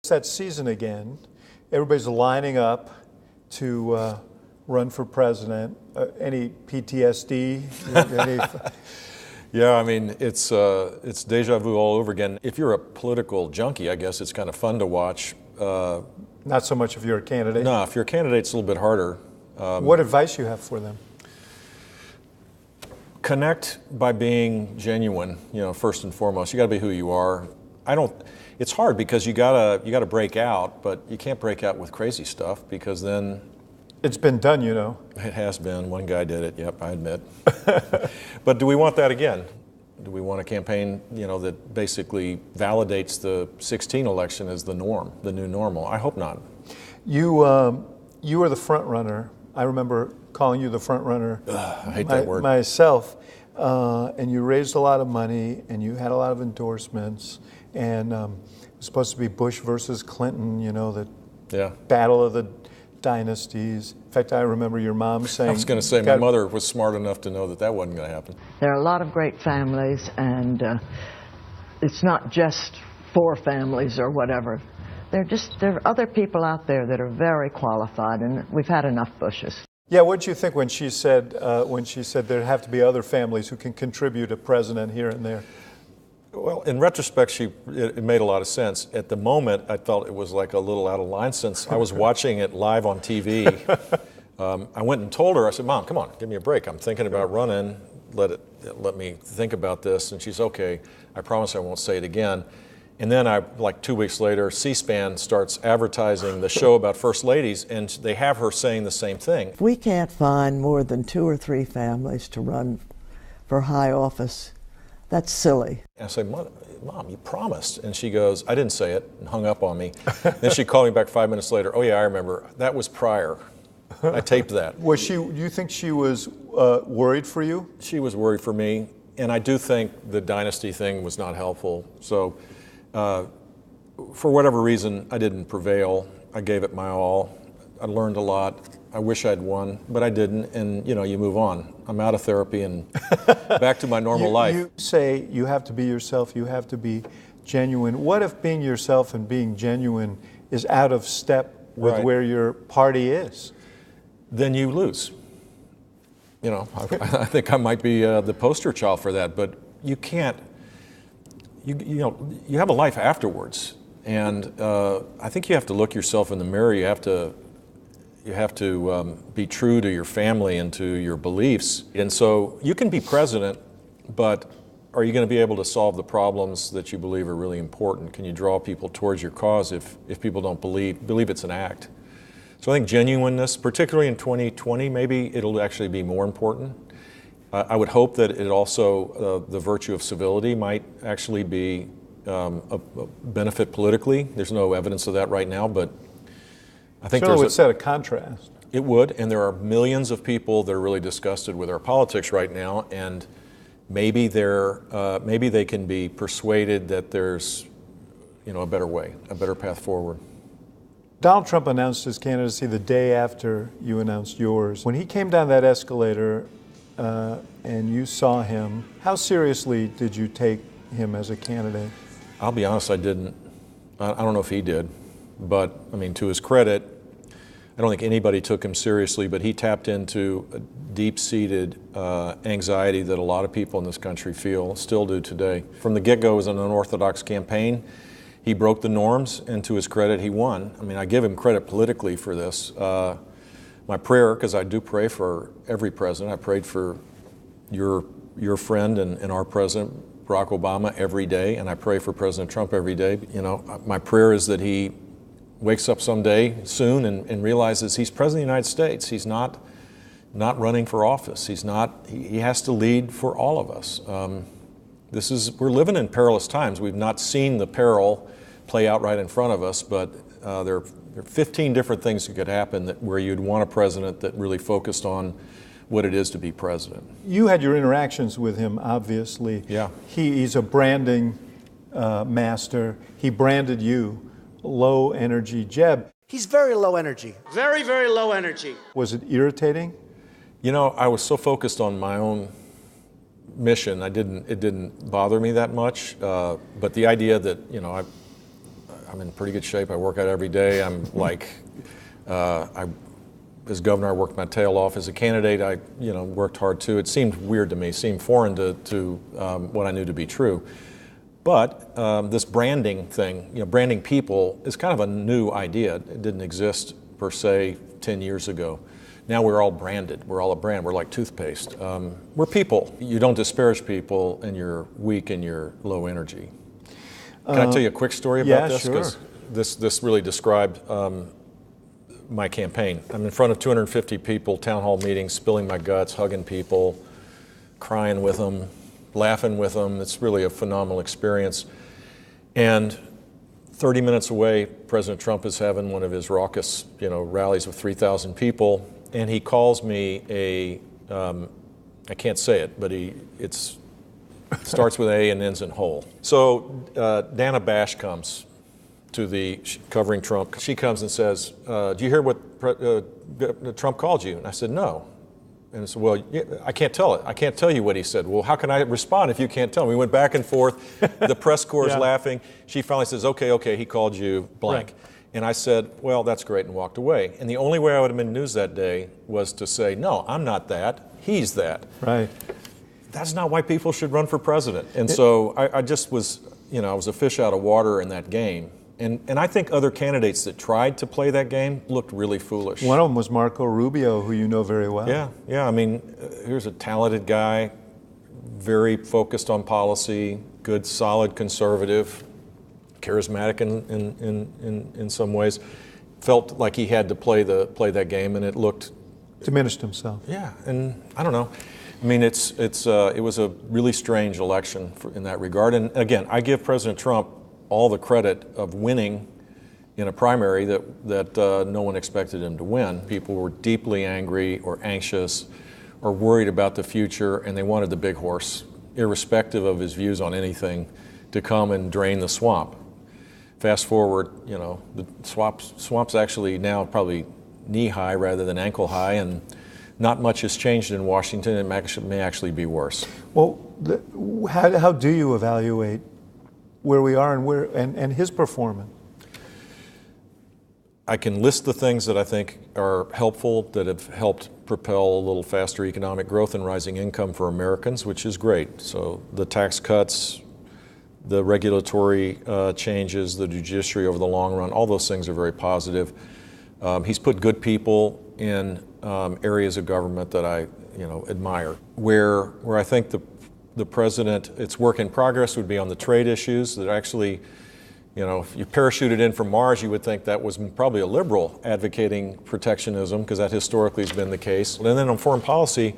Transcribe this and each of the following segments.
It's that season again. Everybody's lining up to run for president. Any PTSD? Yeah, I mean, it's deja vu all over again. If you're a political junkie, I guess it's kind of fun to watch. Not so much if you're a candidate. No, if you're a candidate, it's a little bit harder. What advice you have for them? Connect by being genuine. First and foremost, you got to be who you are. It's hard because you gotta break out, but you can't break out with crazy stuff because then. It's been done, It has been. One guy did it. Yep, I admit. But do we want that again? Do we want a campaign, that basically validates the 2016 election as the norm, the new normal? I hope not. You were the front runner. I remember calling you the front runner. I hate that word. Myself. And you raised a lot of money, and you had a lot of endorsements, and it was supposed to be Bush versus Clinton. The battle of the dynasties. In fact, I remember your mom saying. I was going to say my mother was smart enough to know that wasn't going to happen. There are a lot of great families, and it's not just 4 families or whatever. There are other people out there that are very qualified, and we've had enough Bushes. Yeah, what did you think when she said there have to be other families who can contribute a president here and there? Well, in retrospect, it made a lot of sense. At the moment, I felt it was like a little out of line since I was watching it live on TV. I went and told her, I said, "Mom, come on, give me a break. I'm thinking about running. Let me think about this." And she's, "Okay, I promise I won't say it again." And then like 2 weeks later, C-SPAN starts advertising the show about first ladies, and they have her saying the same thing. If we can't find more than 2 or 3 families to run for high office, that's silly. And I say, "Mom, you promised." And she goes, "I didn't say it," and hung up on me. Then she called me back 5 minutes later. "Oh yeah, I remember. That was prior. I taped that." Do you think she was worried for you? She was worried for me, and I do think the dynasty thing was not helpful. So for whatever reason, I didn't prevail. I gave it my all. I learned a lot. I wish I'd won, but I didn't, and you move on. I'm out of therapy and back to my normal life. You say you have to be yourself, you have to be genuine. What if being yourself and being genuine is out of step with where your party is? Then you lose. I think I might be the poster child for that, but you can't. You have a life afterwards, and I think you have to look yourself in the mirror. You have to be true to your family and to your beliefs. And so you can be president, but are you going to be able to solve the problems that you believe are really important? Can you draw people towards your cause if people don't believe it's an act? So I think genuineness, particularly in 2020, maybe it'll actually be more important. I would hope that it also, the virtue of civility might actually be a benefit politically. There's no evidence of that right now, but I think it would set a contrast. It would, and there are millions of people that are really disgusted with our politics right now, and maybe they can be persuaded that there's a better way, a better path forward. Donald Trump announced his candidacy the day after you announced yours. When he came down that escalator and you saw him, how seriously did you take him as a candidate? I'll be honest, I didn't. I don't know if he did, but I mean, to his credit, I don't think anybody took him seriously, but he tapped into a deep-seated anxiety that a lot of people in this country feel, still do today. From the get-go, it was an unorthodox campaign. He broke the norms, and to his credit, he won. I mean, I give him credit politically for this. My prayer, because I do pray for every president, I prayed for your friend and our president, Barack Obama, every day, and I pray for President Trump every day. My prayer is that he wakes up someday soon and realizes he's president of the United States. He's not running for office. He has to lead for all of us. We're living in perilous times. We've not seen the peril play out right in front of us, but there are 15 different things that could happen where you'd want a president that really focused on what it is to be president. You had your interactions with him, obviously. Yeah. He's a branding master. He branded you low energy. Jeb. He's very low energy. Very, very low energy. Was it irritating? I was so focused on my own mission, it didn't bother me that much. But the idea that, I'm in pretty good shape. I work out every day. I'm like, as governor, I worked my tail off. As a candidate, I worked hard too. It seemed weird to me, seemed foreign to what I knew to be true. But this branding thing, branding people is kind of a new idea. It didn't exist per se 10 years ago. Now we're all branded. We're all a brand. We're like toothpaste. We're people. You don't disparage people and you're weak and you're low energy. Can I tell you a quick story about this? Sure. Because this really described my campaign. I'm in front of 250 people, town hall meetings, spilling my guts, hugging people, crying with them, laughing with them. It's really a phenomenal experience. And 30 minutes away, President Trump is having one of his raucous, rallies with 3,000 people, and he calls me I can't say it, but it starts with A and ends in hole. So Dana Bash comes to covering Trump. She comes and says, do you hear what Trump called you? And I said, no. And I said, well, I can't tell it. I can't tell you what he said. Well, how can I respond if you can't tell me? We went back and forth. The press corps is laughing. She finally says, okay, he called you blank. Right. And I said, well, that's great, and walked away. And the only way I would have been news that day was to say, no, I'm not that. He's that. Right. That's not why people should run for president. And so I just was, I was a fish out of water in that game. And I think other candidates that tried to play that game looked really foolish. One of them was Marco Rubio, who you know very well. Yeah. I mean, here's a talented guy, very focused on policy, good, solid conservative, charismatic in some ways. Felt like he had to play that game, and it looked diminished himself. Yeah, and I don't know. I mean, it was a really strange election in that regard. And again, I give President Trump all the credit of winning in a primary that no one expected him to win. People were deeply angry or anxious or worried about the future, and they wanted the big horse, irrespective of his views on anything, to come and drain the swamp. Fast forward, the swamp's actually now probably knee-high rather than ankle-high, and not much has changed in Washington. It may actually be worse. Well, how do you evaluate where we are and his performance? I can list the things that I think are helpful, that have helped propel a little faster economic growth and rising income for Americans, which is great. So the tax cuts, the regulatory changes, the judiciary over the long run, all those things are very positive. He's put good people in areas of government that I admire. Where I think the president, it's work in progress, would be on the trade issues that actually, if you parachuted in from Mars, you would think that was probably a liberal advocating protectionism, because that historically has been the case. And then on foreign policy,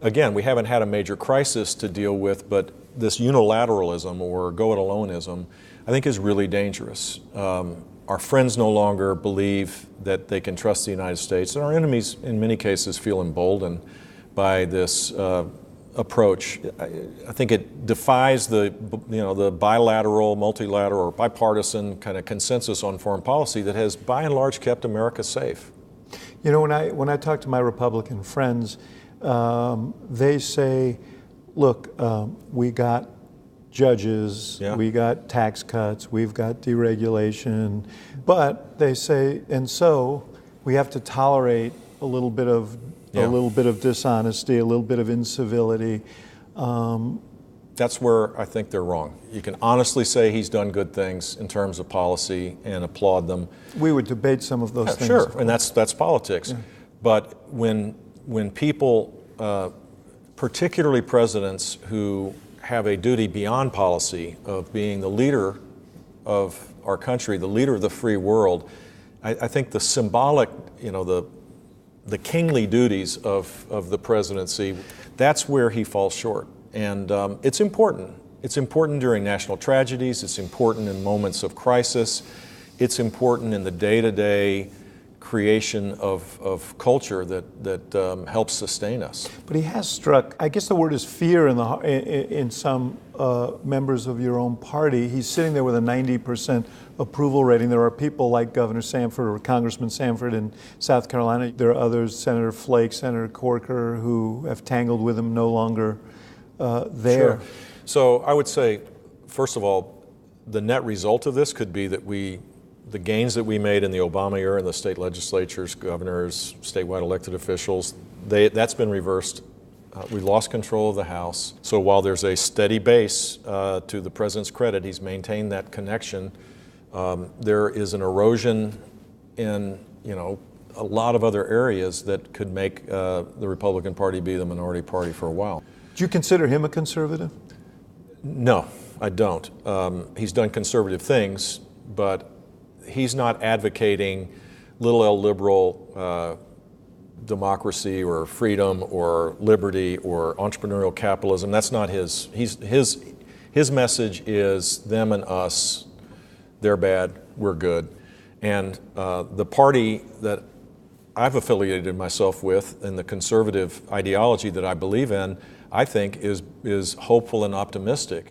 again, we haven't had a major crisis to deal with, but this unilateralism or go-it-aloneism, I think, is really dangerous. Our friends no longer believe that they can trust the United States, and our enemies, in many cases, feel emboldened by this approach. I think it defies the bilateral, multilateral, or bipartisan kind of consensus on foreign policy that has, by and large, kept America safe. When I talk to my Republican friends, they say, look, we got judges, we got tax cuts, we've got deregulation, but they say, and so we have to tolerate a little bit of dishonesty, a little bit of incivility. That's where I think they're wrong. You can honestly say he's done good things in terms of policy and applaud them. We would debate some of those things. Sure, and that's politics. Yeah. But when people, particularly presidents who have a duty beyond policy of being the leader of our country, the leader of the free world, I think the symbolic, the kingly duties of the presidency, that's where he falls short. And it's important. It's important during national tragedies. It's important in moments of crisis. It's important in the day-to-day creation of culture that helps sustain us. But he has struck, I guess the word is fear in some members of your own party. He's sitting there with a 90% approval rating. There are people like Governor Sanford or Congressman Sanford in South Carolina. There are others, Senator Flake, Senator Corker, who have tangled with him, no longer there. Sure. So I would say, first of all, the net result of this could be that we the gains that we made in the Obama era in the state legislatures, governors, statewide elected officials, that's been reversed. We lost control of the House. So while there's a steady base to the president's credit, he's maintained that connection, there is an erosion in, a lot of other areas that could make the Republican Party be the minority party for a while. Do you consider him a conservative? No, I don't. He's done conservative things, but he's not advocating little L liberal democracy or freedom or liberty or entrepreneurial capitalism. That's not his. His message is them and us. They're bad, we're good. And the party that I've affiliated myself with and the conservative ideology that I believe in, I think is hopeful and optimistic.